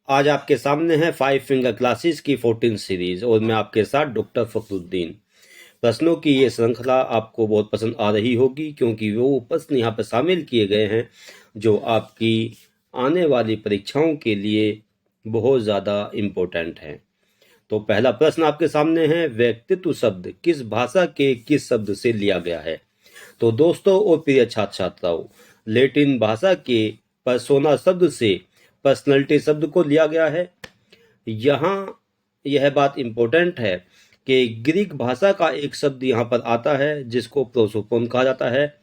आज आपके सामने है 5 फिंगर क्लासेस की 14 सीरीज और मैं आपके साथ डॉक्टर फखरुद्दीन। प्रश्नों की ये श्रृंखला आपको बहुत पसंद आ रही होगी क्योंकि वो प्रश्न यहाँ पर शामिल किए गए हैं जो आपकी आने वाली परीक्षाओं के लिए बहुत ज़्यादा इम्पोर्टेंट हैं। तो पहला प्रश्न आपके सामने है, व्यक्तित्व शब्द किस भाषा के किस शब्द से लिया गया है? तो दोस्तों और प्रिय छात्र छात्राओं, लैटिन भाषा के पर्सोना शब्द से पर्सनैलिटी शब्द को लिया गया है। यहाँ यह बात इम्पोर्टेंट है कि ग्रीक भाषा का एक शब्द यहाँ पर आता है जिसको प्रोसोपोन कहा जाता है,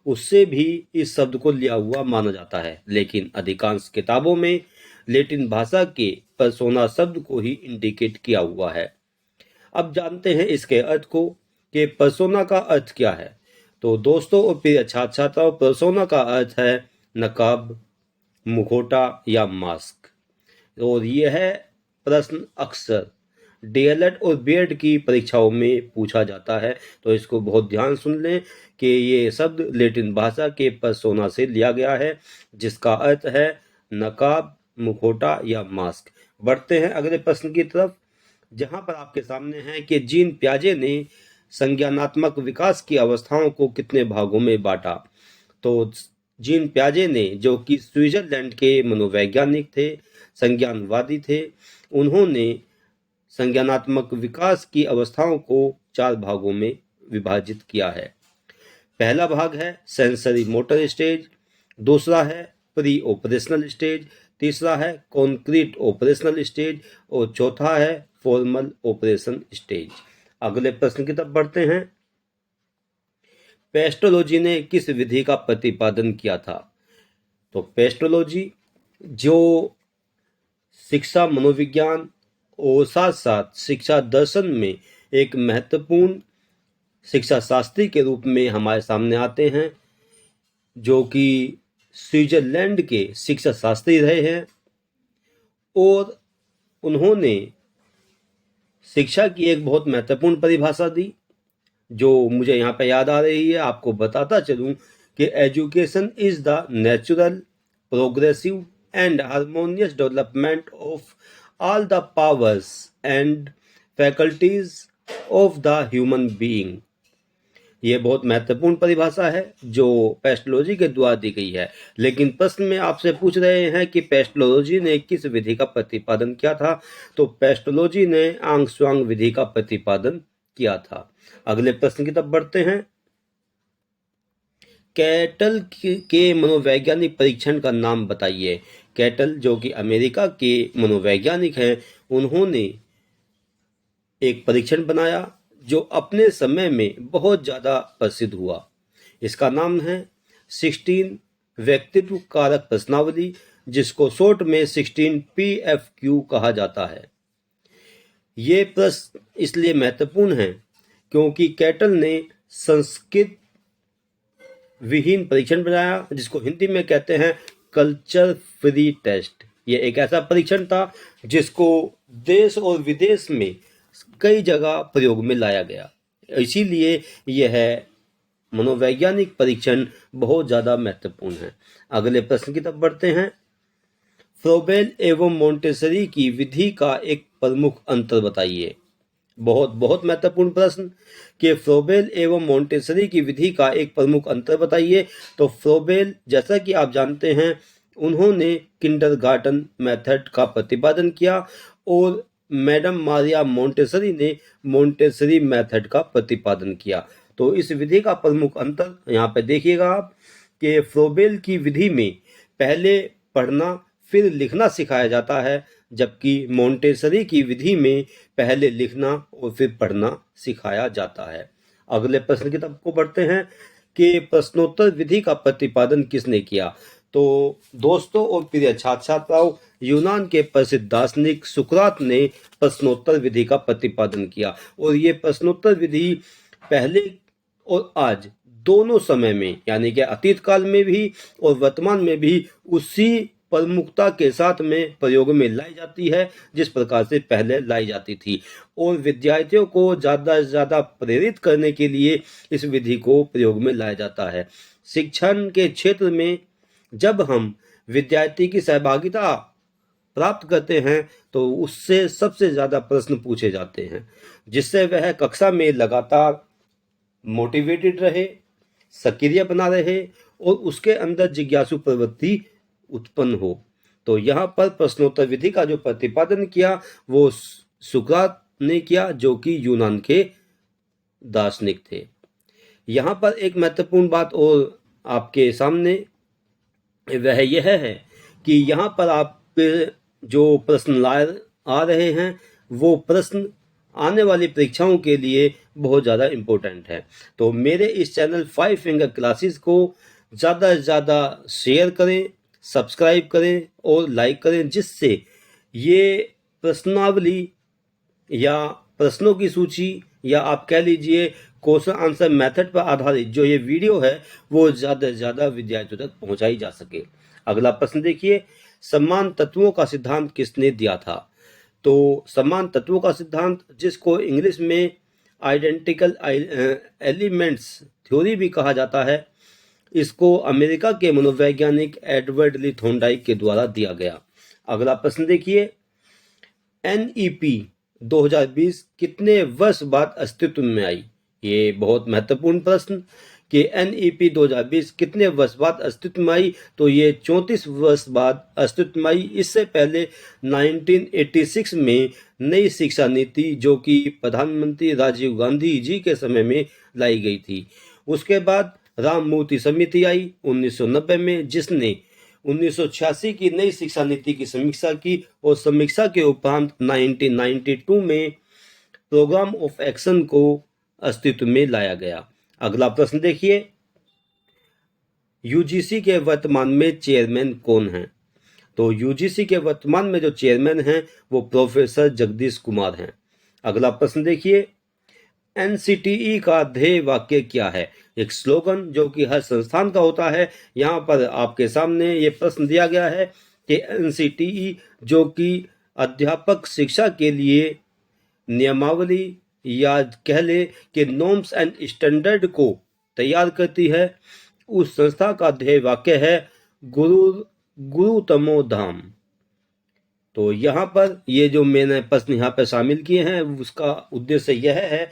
उससे भी इस शब्द को लिया हुआ माना जाता है, लेकिन अधिकांश किताबों में लैटिन भाषा के पर्सोना शब्द को ही इंडिकेट किया हुआ है। अब जानते हैं इसके अर्थ को कि पर्सोना का अर्थ क्या है। तो दोस्तों और प्रिय छात्र छात्राओं, पर्सोना का अर्थ है नकाब, मुखौटा या मास्क। और यह प्रश्न अक्सर डीएलएड और बीएड की परीक्षाओं में पूछा जाता है, तो इसको बहुत ध्यान सुन लें कि ये शब्द लैटिन भाषा के पर्सोना से लिया गया है जिसका अर्थ है नकाब, मुखौटा या मास्क। बढ़ते हैं अगले प्रश्न की तरफ, जहां पर आपके सामने है कि जीन पियाजे ने संज्ञानात्मक विकास की अवस्थाओं को कितने भागों में बांटा? तो जीन पियाजे ने, जो कि स्विट्जरलैंड के मनोवैज्ञानिक थे, संज्ञानवादी थे, उन्होंने संज्ञानात्मक विकास की अवस्थाओं को 4 भागों में विभाजित किया है। पहला भाग है सेंसरी मोटर स्टेज, दूसरा है प्री ऑपरेशनल स्टेज, तीसरा है कॉन्क्रीट ऑपरेशनल स्टेज और चौथा है फॉर्मल ऑपरेशन स्टेज। अगले प्रश्न की तरफ बढ़ते हैं, पेस्टोलॉजी ने किस विधि का प्रतिपादन किया था? तो पेस्टोलॉजी जो शिक्षा मनोविज्ञान और साथ साथ शिक्षा दर्शन में एक महत्वपूर्ण शिक्षा शास्त्री के रूप में हमारे सामने आते हैं, जो कि स्विट्जरलैंड के शिक्षा शास्त्री रहे हैं और उन्होंने शिक्षा की एक बहुत महत्वपूर्ण परिभाषा दी जो मुझे यहाँ पे याद आ रही है। आपको बताता चलूँ कि education is the natural, progressive and harmonious development of all the powers and faculties of the human being. ये बहुत महत्वपूर्ण परिभाषा है जो पेस्टोलॉजी के द्वारा दी गई है, लेकिन प्रश्न में आपसे पूछ रहे हैं कि पेस्टोलॉजी ने किस विधि का प्रतिपादन किया था? तो पेस्टोलॉजी ने आंग स्वांग विधि का प्रतिपादन किया था। अगले प्रश्न की तरफ बढ़ते हैं, कैटल के मनोवैज्ञानिक परीक्षण का नाम बताइए। कैटल जो कि अमेरिका के मनोवैज्ञानिक हैं, उन्होंने एक परीक्षण बनाया जो अपने समय में बहुत ज़्यादा प्रसिद्ध हुआ। इसका नाम है 16 व्यक्तित्व कारक प्रश्नावली, जिसको शॉर्ट में 16 PFQ कहा जाता है। ये प्रश्न इसलिए महत्वपूर्ण है क्योंकि कैटल ने संस्कृत विहीन परीक्षण बनाया जिसको हिंदी में कहते हैं कल्चर फ्री टेस्ट। ये एक ऐसा परीक्षण था जिसको देश और विदेश में कई जगह प्रयोग में लाया गया, इसीलिए यह मनोवैज्ञानिक परीक्षण बहुत ज़्यादा महत्वपूर्ण है। अगले प्रश्न की तरफ बढ़ते हैं, फ्रोबेल एवं मोंटेसरी की विधि का एक प्रमुख अंतर बताइए। बहुत बहुत महत्वपूर्ण प्रश्न कि फ्रोबेल एवं मोंटेसरी की विधि का एक प्रमुख अंतर बताइए। तो फ्रोबेल, जैसा कि आप जानते हैं, उन्होंने किंडरगार्टन मेथड का प्रतिपादन किया और मैडम मारिया मोंटेसरी ने मोंटेसरी मेथड का प्रतिपादन किया। तो इस विधि का प्रमुख अंतर यहाँ पे देखिएगा आप कि फ्रोबेल की विधि में पहले पढ़ना फिर लिखना सिखाया जाता है, जबकि मोंटेसरी की विधि में पहले लिखना और फिर पढ़ना सिखाया जाता है। अगले प्रश्न की तरफ को बढ़ते हैं कि प्रश्नोत्तर विधि का प्रतिपादन किसने किया? तो दोस्तों और प्रिय छात्र छात्राओं, यूनान के प्रसिद्ध दार्शनिक सुकरात ने प्रश्नोत्तर विधि का प्रतिपादन किया और ये प्रश्नोत्तर विधि पहले और आज दोनों समय में, यानी कि अतीत काल में भी और वर्तमान में भी, उसी प्रमुखता के साथ में प्रयोग में लाई जाती है जिस प्रकार से पहले लाई जाती थी, और विद्यार्थियों को ज़्यादा से ज़्यादा प्रेरित करने के लिए इस विधि को प्रयोग में लाया जाता है। शिक्षण के क्षेत्र में जब हम विद्यार्थी की सहभागिता प्राप्त करते हैं तो उससे सबसे ज़्यादा प्रश्न पूछे जाते हैं, जिससे वह कक्षा में लगातार मोटिवेटेड रहे, सक्रिय बना रहे और उसके अंदर जिज्ञासु प्रवृत्ति उत्पन्न हो। तो यहाँ पर प्रश्नोत्तर विधि का जो प्रतिपादन किया वो सुकरात ने किया, जो कि यूनान के दार्शनिक थे। यहाँ पर एक महत्वपूर्ण बात और आपके सामने वह यह है कि यहाँ पर आप जो प्रश्न लाए आ रहे हैं वो प्रश्न आने वाली परीक्षाओं के लिए बहुत ज़्यादा इम्पोर्टेंट है। तो मेरे इस चैनल 5 फिंगर क्लासेस को ज़्यादा से ज़्यादा शेयर करें, सब्सक्राइब करें और लाइक करें, जिससे ये प्रश्नावली या प्रश्नों की सूची या आप कह लीजिए क्वेश्चन आंसर मेथड पर आधारित जो ये वीडियो है वो ज़्यादा से ज़्यादा विद्यार्थियों तक पहुंचाई जा सके। अगला प्रश्न देखिए, समान तत्वों का सिद्धांत किसने दिया था? तो समान तत्वों का सिद्धांत, जिसको इंग्लिश में आइडेंटिकल एलिमेंट्स थ्योरी भी कहा जाता है, इसको अमेरिका के मनोवैज्ञानिक एडवर्ड ली थॉर्नडाइक के द्वारा दिया गया। अगला प्रश्न देखिए, NEP 2020 कितने वर्ष बाद अस्तित्व में आई? ये बहुत महत्वपूर्ण प्रश्न कि NEP 2020 कितने वर्ष बाद अस्तित्व में आई, तो ये 34 वर्ष बाद अस्तित्व में आई। इससे पहले 1986 में नई शिक्षा नीति जो कि प्रधानमंत्री राजीव गांधी जी के समय में लाई गई थी। उसके बाद राममूर्ति समिति आई 1990 में, जिसने 1986 की नई शिक्षा नीति की समीक्षा की और समीक्षा के उपरांत 1992 में प्रोग्राम ऑफ एक्शन को अस्तित्व में लाया गया। अगला प्रश्न देखिए, UGC के वर्तमान में चेयरमैन कौन हैं? तो UGC के वर्तमान में जो चेयरमैन हैं वो प्रोफेसर जगदीश कुमार हैं। अगला प्रश्न देखिए, NCTE का ध्येय वाक्य क्या है? एक स्लोगन जो कि हर संस्थान का होता है। यहाँ पर आपके सामने ये प्रश्न दिया गया है कि NCTE जो कि अध्यापक शिक्षा के लिए नियमावली या कह ले कि नॉर्म्स एंड स्टैंडर्ड को तैयार करती है, उस संस्था का ध्येय वाक्य है गुरुतमो धाम। तो यहाँ पर ये जो मैंने प्रश्न यहाँ पर शामिल किए हैं उसका उद्देश्य यह है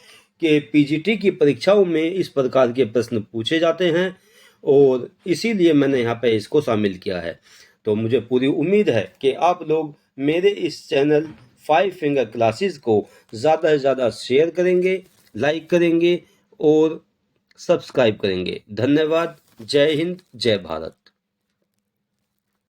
कि PGT की परीक्षाओं में इस प्रकार के प्रश्न पूछे जाते हैं और इसीलिए मैंने यहाँ पे इसको शामिल किया है। तो मुझे पूरी उम्मीद है कि आप लोग मेरे इस चैनल 5 फिंगर क्लासेस को ज़्यादा से ज़्यादा शेयर करेंगे, लाइक करेंगे और सब्सक्राइब करेंगे। धन्यवाद। जय हिंद, जय भारत।